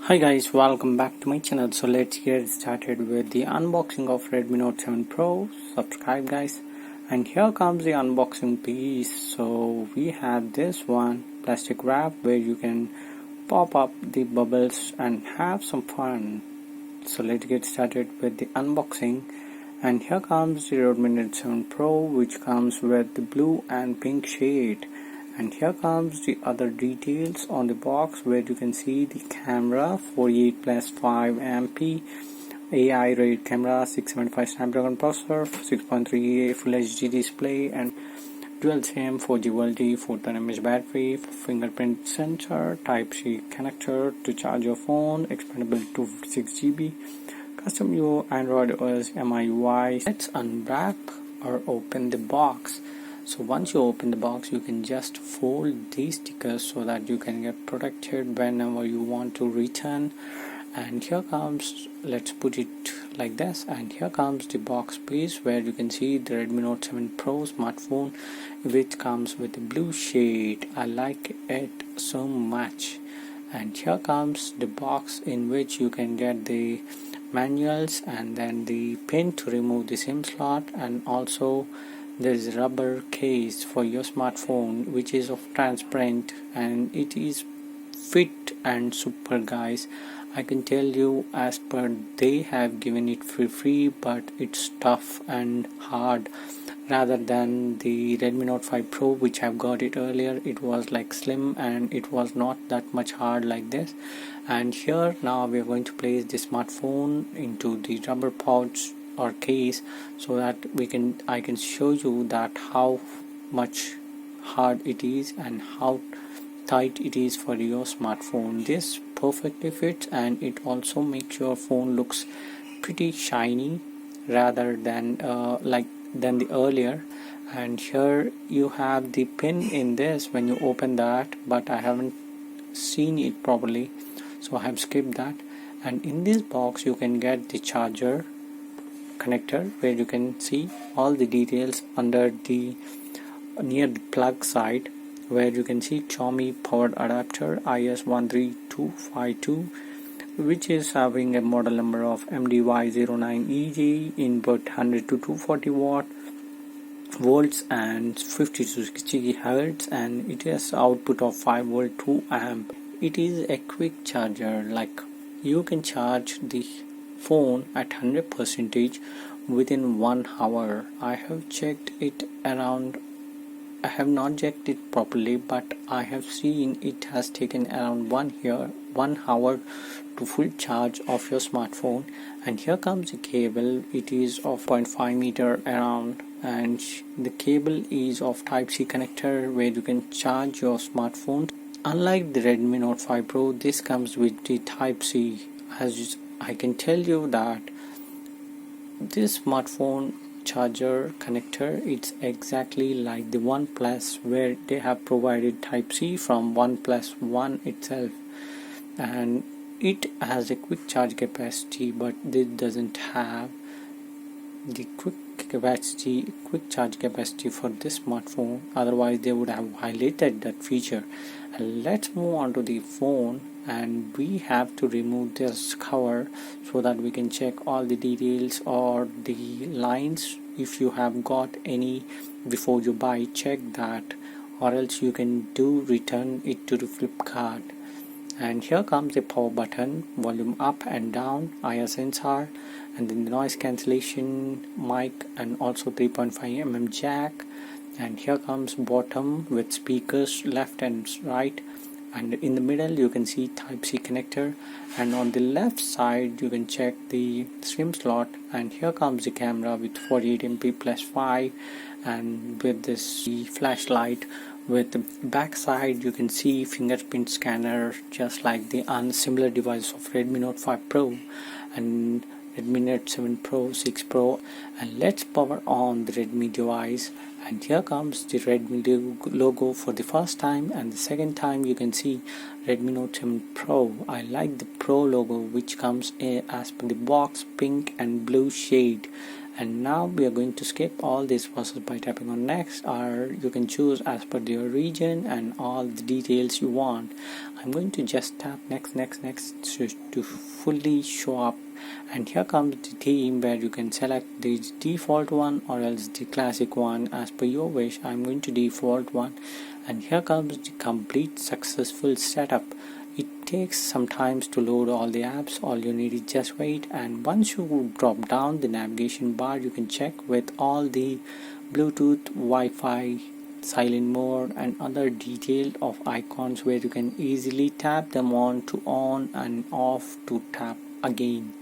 Hi guys, welcome back to my channel. So let's get started with the unboxing of Redmi Note 7 Pro. Subscribe guys, and here comes the unboxing piece. So we have this one plastic wrap where you can pop up the bubbles and have some fun. So let's get started with the unboxing. And here comes the Redmi Note 7 Pro, which comes with the blue and pink shade. And here comes the other details on the box, where you can see the camera 48 plus 5 MP AI rated camera, 675 Snapdragon processor, 6.3 Full HD display, and dual SIM, 4G VoLTE, 4,000 mAh battery, fingerprint sensor, Type-C connector to charge your phone, expandable to 6GB, custom UI Android OS MIUI. Let's unwrap or open the box. So once you open the box, you can just fold these stickers so that you can get protected whenever you want to return. And here comes, let's put it like this, and here comes the box piece where you can see the Redmi Note 7 Pro smartphone, which comes with a blue shade. I like it so much. And here comes the box in which you can get the manuals and then the pin to remove the SIM slot, and also there is a rubber case for your smartphone which is of transparent, and it is fit and super guys. I can tell you, as per they have given it for free, but it's tough and hard rather than the Redmi Note 5 Pro, which I've got it earlier. It was like slim and it was not that much hard like this. And here now we are going to place the smartphone into the rubber pouch or case so that I can show you that how much hard it is and how tight it is for your smartphone. This perfectly fits, and it also makes your phone looks pretty shiny rather than than the earlier. And here you have the pin in this when you open that, but I haven't seen it properly, so I have skipped that. And in this box you can get the charger connector, where you can see all the details under the near the plug side, where you can see Xiaomi powered adapter IS13252, which is having a model number of MDY09EG, input 100 to 240 volts and 50 to 60 Hz, and it has output of 5 volt 2 amp. It is a quick charger, like you can charge the phone at 100% within 1 hour. I have checked it around. I have not checked it properly, but I have seen it has taken around 1 hour to full charge of your smartphone. And here comes the cable. It is of 0.5 meter around, and the cable is of Type-C connector, where you can charge your smartphone. Unlike the Redmi Note 5 Pro, this comes with the Type-C. As I can tell you that this smartphone charger connector, it's exactly like the OnePlus, where they have provided Type-C from OnePlus One itself, and it has a quick charge capacity, but this doesn't have the quick charge capacity for this smartphone. Otherwise they would have highlighted that feature. And let's move on to the phone, and we have to remove this cover so that we can check all the details or the lines. If you have got any before you buy, check that, or else you can return it to the Flipkart. And here comes the power button, volume up and down, IR sensor, and then the noise cancellation mic, and also 3.5mm jack. And here comes bottom with speakers left and right, and in the middle you can see Type-C connector, and on the left side you can check the SIM slot. And here comes the camera with 48MP plus 5, and with this flashlight. With the back side you can see fingerprint scanner, just like the similar device of Redmi Note 5 Pro and Redmi Note 7 Pro, 6 Pro. And let's power on the Redmi device, and here comes the Redmi logo for the first time, and the second time you can see Redmi Note 7 Pro. I like the Pro logo, which comes as per the box, pink and blue shade, And now we are going to skip all this process by tapping on next, or you can choose as per your region and all the details you want. I'm going to just tap next to fully show up, and here comes the theme where you can select the default one or else the classic one as per your wish. I'm going to default one, and here comes the complete successful setup. It takes some time to load all the apps. All you need is just wait, and once you drop down the navigation bar, you can check with all the Bluetooth, Wi-Fi, silent mode and other detail of icons where you can easily tap them on to on and off to tap again.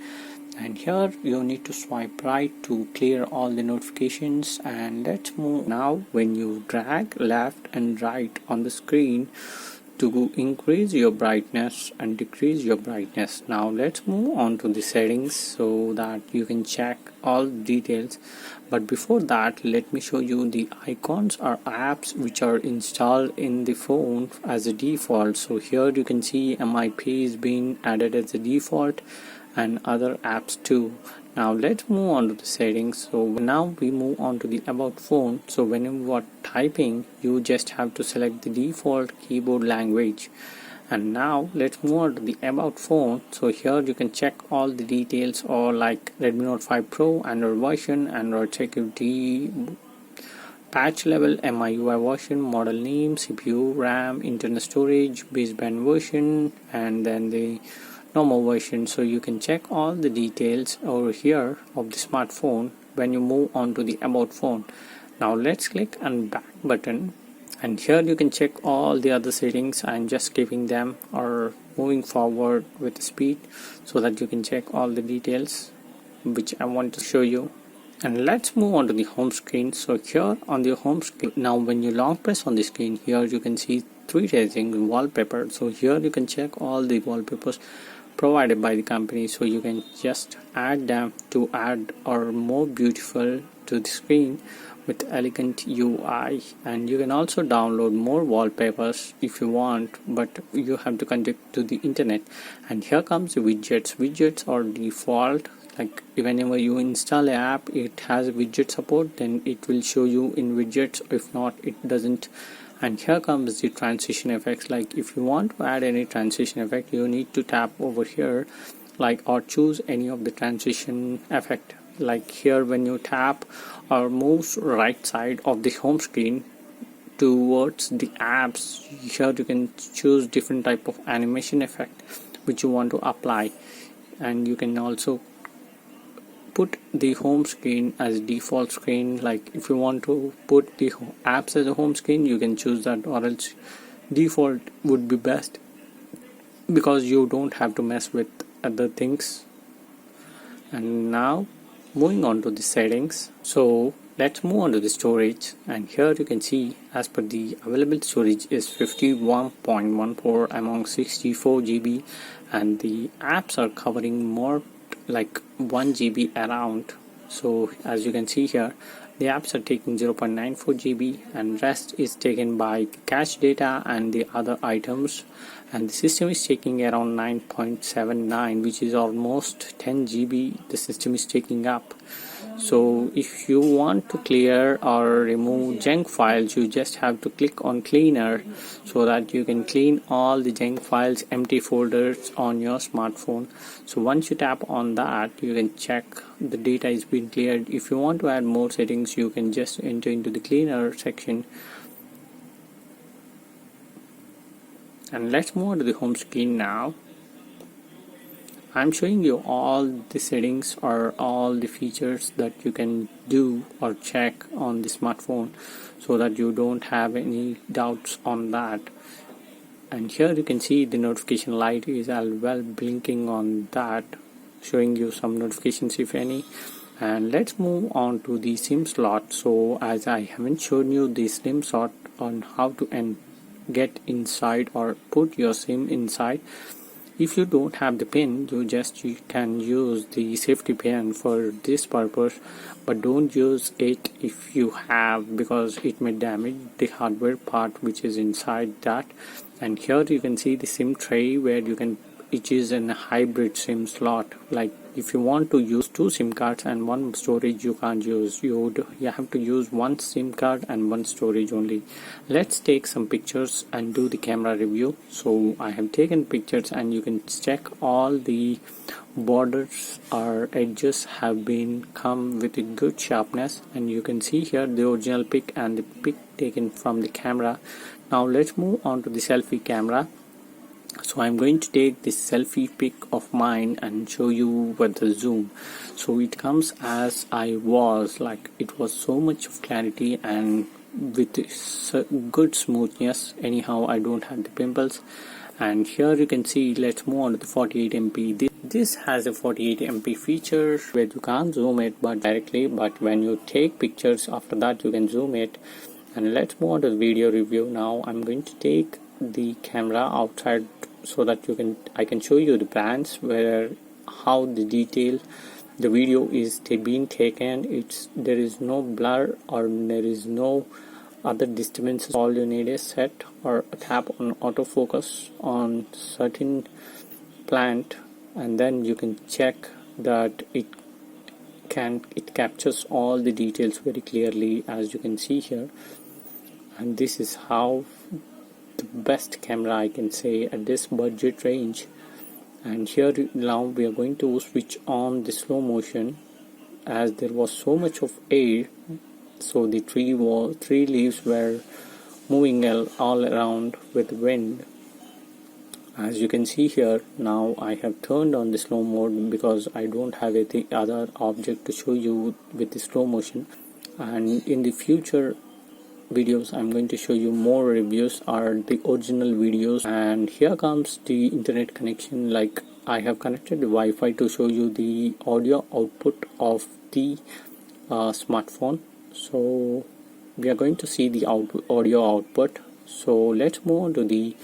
And here you need to swipe right to clear all the notifications. And let's move now. When you drag left and right on the screen to increase your brightness and decrease your brightness. Now let's move on to the settings so that you can check all the details. But before that, let me show you the icons or apps which are installed in the phone as a default. So here you can see MIUI is being added as a default and other apps too. Now let's move on to the settings. So now we move on to the about phone. So whenever you are typing, you just have to select the default keyboard language. And now let's move on to the about phone. So here you can check all the details, or like Redmi Note 5 Pro, Android version, Android security, patch level, MIUI version, model name, CPU, RAM, internal storage, baseband version, and then the normal version. So you can check all the details over here of the smartphone when you move on to the about phone. Now let's click on back button, and here you can check all the other settings. I'm just skipping them or moving forward with the speed so that you can check all the details which I want to show you. And let's move on to the home screen. So here on the home screen, now when you long press on the screen, here you can see three settings: wallpaper. So here you can check all the wallpapers provided by the company, so you can just add them to add or more beautiful to the screen with elegant UI. And you can also download more wallpapers if you want, but you have to connect to the internet. And here comes the widgets are default. Like whenever you install an app, it has widget support, then it will show you in widgets. If not, it doesn't. And here comes the transition effects. Like if you want to add any transition effect, you need to tap over here, like, or choose any of the transition effect. Like here, when you tap or move right side of the home screen towards the apps, here you can choose different type of animation effect which you want to apply. And you can also put the home screen as default screen. Like if you want to put the apps as a home screen, you can choose that, or else default would be best because you don't have to mess with other things. And now moving on to the settings. So let's move on to the storage, and here you can see as per the available storage is 51.14 among 64 GB, and the apps are covering more like 1 GB around. So as you can see here, the apps are taking 0.94 GB, and rest is taken by cache data and the other items, and the system is taking around 9.79, which is almost 10 GB the system is taking up. So if you want to clear or remove junk files, you just have to click on cleaner so that you can clean all the junk files, empty folders on your smartphone. So once you tap on that, you can check the data is being cleared. If you want to add more settings, you can just enter into the cleaner section. And let's move on to the home screen now. I'm showing you all the settings or all the features that you can do or check on the smartphone so that you don't have any doubts on that. And here you can see the notification light is as well blinking on that, showing you some notifications if any. And let's move on to the SIM slot. So as I haven't shown you the SIM slot on how to get inside or put your SIM inside, if you don't have the pin, you can use the safety pin for this purpose, but don't use it if you have, because it may damage the hardware part which is inside that. And here you can see the SIM tray where you can it is a hybrid SIM slot. Like if you want to use two SIM cards and one storage, you can't use. You have to use one SIM card and one storage only. Let's take some pictures and do the camera review. So I have taken pictures and you can check all the borders or edges have been come with a good sharpness, and you can see here the original pic and the pic taken from the camera. Now let's move on to the selfie camera. So I'm going to take this selfie pic of mine and show you with the zoom. So it comes as I was, like it was so much of clarity and with good smoothness. Anyhow, I don't have the pimples. And here you can see, let's move on to the 48 MP. This has a 48 MP feature where you can't zoom it but directly, but when you take pictures after that you can zoom it. And let's move on to the video review. Now I'm going to take the camera outside so that I can show you the brands where how the detail the video is being taken. There is no blur or there is no other disturbances. All you need is set or tap on autofocus on certain plant, and then you can check that it captures all the details very clearly, as you can see here. And this is how the best camera I can say at this budget range. And here now we are going to switch on the slow motion, as there was so much of air, so the tree leaves were moving all around with wind, as you can see here. Now I have turned on the slow mode because I don't have any other object to show you with the slow motion. And in the future videos I'm going to show you more reviews or the original videos. And here comes the internet connection. Like I have connected the Wi-Fi to show you the audio output of the smartphone. So we are going to see the audio output. So let's move on to the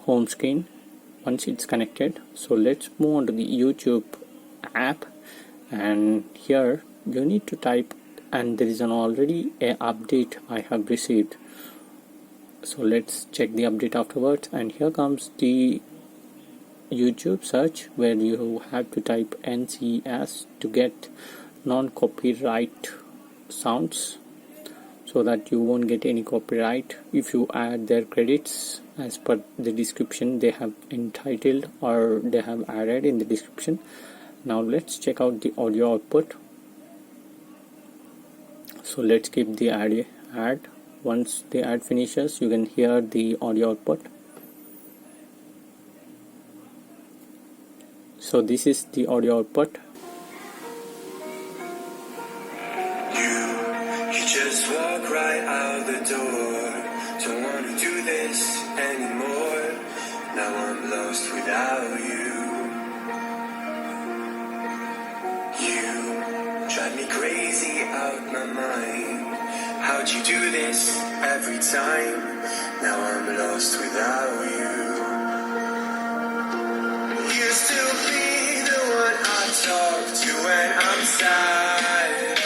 home screen once it's connected. So let's move on to the YouTube app, and here you need to type, and there is already an update I have received. So let's check the update afterwards. And here comes the YouTube search where you have to type NCS to get non-copyright sounds, so that you won't get any copyright if you add their credits as per the description they have entitled or they have added in the description. Now let's check out the audio output. So let's keep the ad. Once the ad finishes, you can hear the audio output. So this is the audio output. You just walk right out the door. Don't want to do this anymore. Now I'm lost without you. You drive me crazy out my mind. How'd you do this every time? Now I'm lost without you. You still be the one I talk to when I'm sad.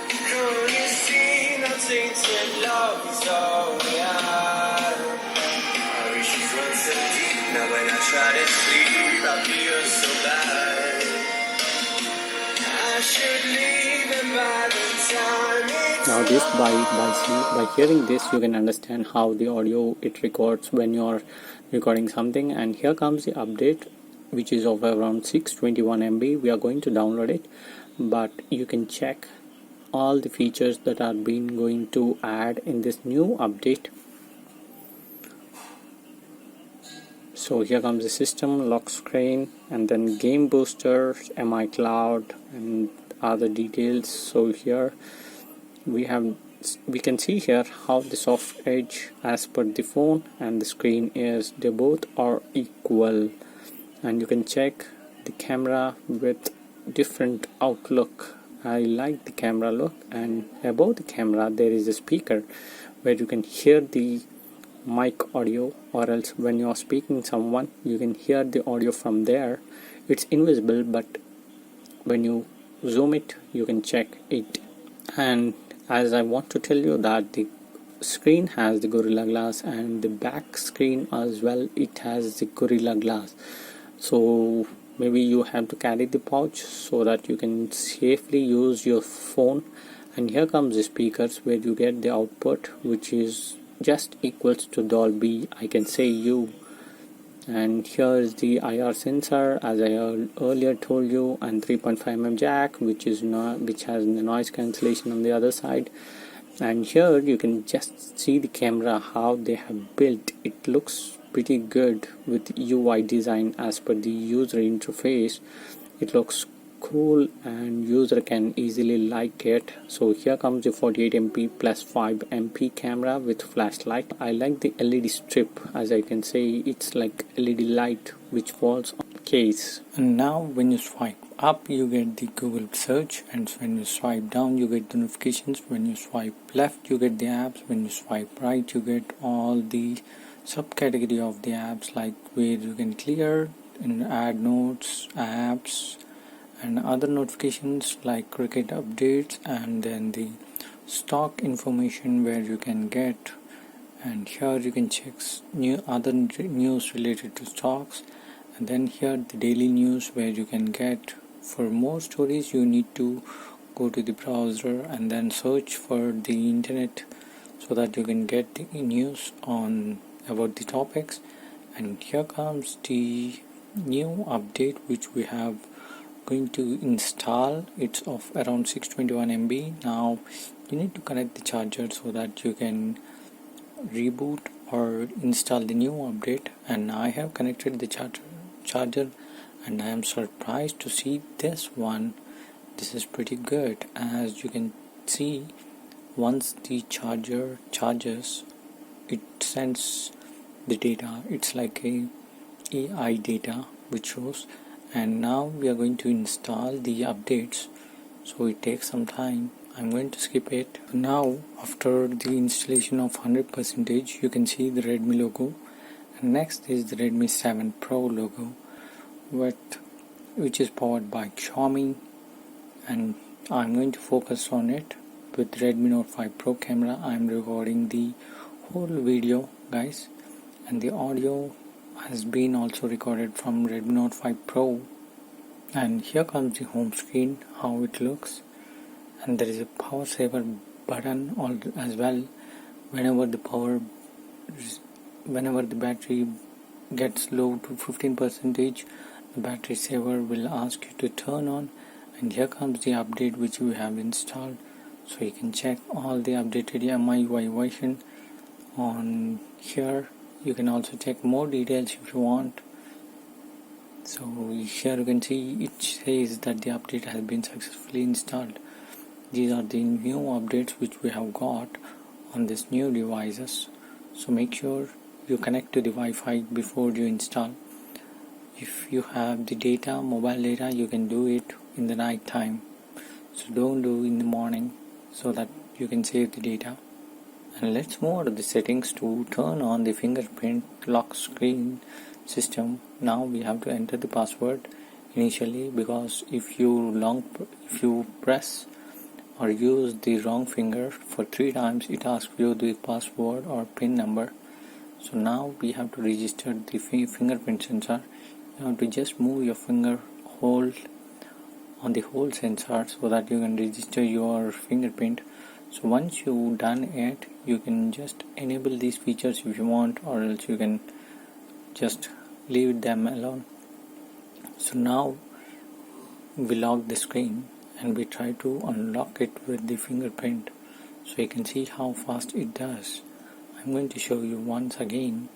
Can't you see that tainted love is all we have? Our issues run so deep. Now when I try to sleep, I feel so bad. I should leave and by the time it's Now this by hearing this you can understand how the audio it records when you are recording something. And here comes the update, which is of around 621 MB. We are going to download it, but you can check all the features that are being going to add in this new update. So here comes the system, lock screen, and then game booster, MI cloud, and other details. So here we can see here how the soft edge as per the phone and the screen is, they both are equal. And you can check the camera with different outlook. I like the camera look, and above the camera there is a speaker where you can hear the mic audio, or else when you are speaking someone you can hear the audio from there. It's invisible, but when you zoom it you can check it. And as I want to tell you that the screen has the Gorilla Glass, and the back screen as well, it has the Gorilla Glass. so maybe you have to carry the pouch so that you can safely use your phone. And here comes the speakers where you get the output, which is just equals to Dolby, I can say you. And here is the IR sensor, as I earlier told you, and 3.5mm jack, which has the noise cancellation on the other side. And here you can just see the camera, how they have built it. Looks pretty good with UI design as per the user interface. It looks cool and user can easily like it. So here comes the 48MP plus 5MP camera with flashlight. I like the LED strip, as I can say it's like LED light which falls on the case. And now when you swipe up you get the Google search, and when you swipe down you get the notifications. When you swipe left you get the apps. When you swipe right you get all the subcategory of the apps, like where you can clear and add notes, apps, and other notifications like cricket updates, and then the stock information where you can get, and here you can check other news related to stocks, and then here the daily news where you can get. For more stories you need to go to the browser and then search for the internet so that you can get the news on about the topics. And here comes the new update which we have going to install. It's of around 621 MB. Now you need to connect the charger so that you can reboot or install the new update. And I have connected the charger and I am surprised to see this one. This is pretty good. As you can see, once the charger charges it sends the data. It's like a AI data which shows. And now we are going to install the updates, so it takes some time. I'm going to skip it. Now after the installation of 100%, you can see the Redmi logo, and next is the Redmi 7 Pro logo, which is powered by Xiaomi, and I'm going to focus on it. With Redmi Note 5 Pro camera I'm recording the whole video, guys, and the audio has been also recorded from Redmi Note 5 Pro. And here comes the home screen, how it looks, and there is a power saver button as well. Whenever the battery gets low to 15%, the battery saver will ask you to turn on. And here comes the update which we have installed, so you can check all the updated MIUI version on here. You can also check more details if you want. So here you can see it says that the update has been successfully installed. These are the new updates which we have got on this new devices. So make sure you connect to the Wi-Fi before you install. If you have the data, mobile data, you can do it in the night time. So don't do in the morning so that you can save the data. And let's move on to the settings to turn on the fingerprint lock screen system. Now we have to enter the password initially, because if you press or use the wrong finger for 3 times, it asks you the password or PIN number. So now we have to register the fingerprint sensor. You have to just move your finger hold on the whole sensor so that you can register your fingerprint. So once you've done it, you can just enable these features if you want, or else you can just leave them alone. So now we lock the screen and we try to unlock it with the fingerprint, so you can see how fast it does. I'm going to show you once again.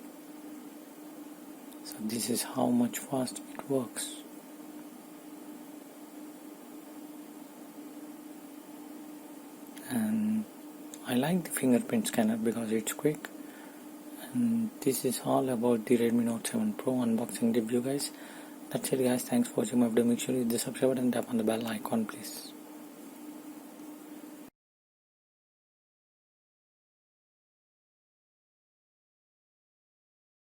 So this is how much fast it works. And I like the fingerprint scanner because it's quick. And this is all about the Redmi Note 7 Pro unboxing review, guys. That's it, guys. Thanks for watching my video. Make sure you hit the subscribe button and tap on the bell icon, please.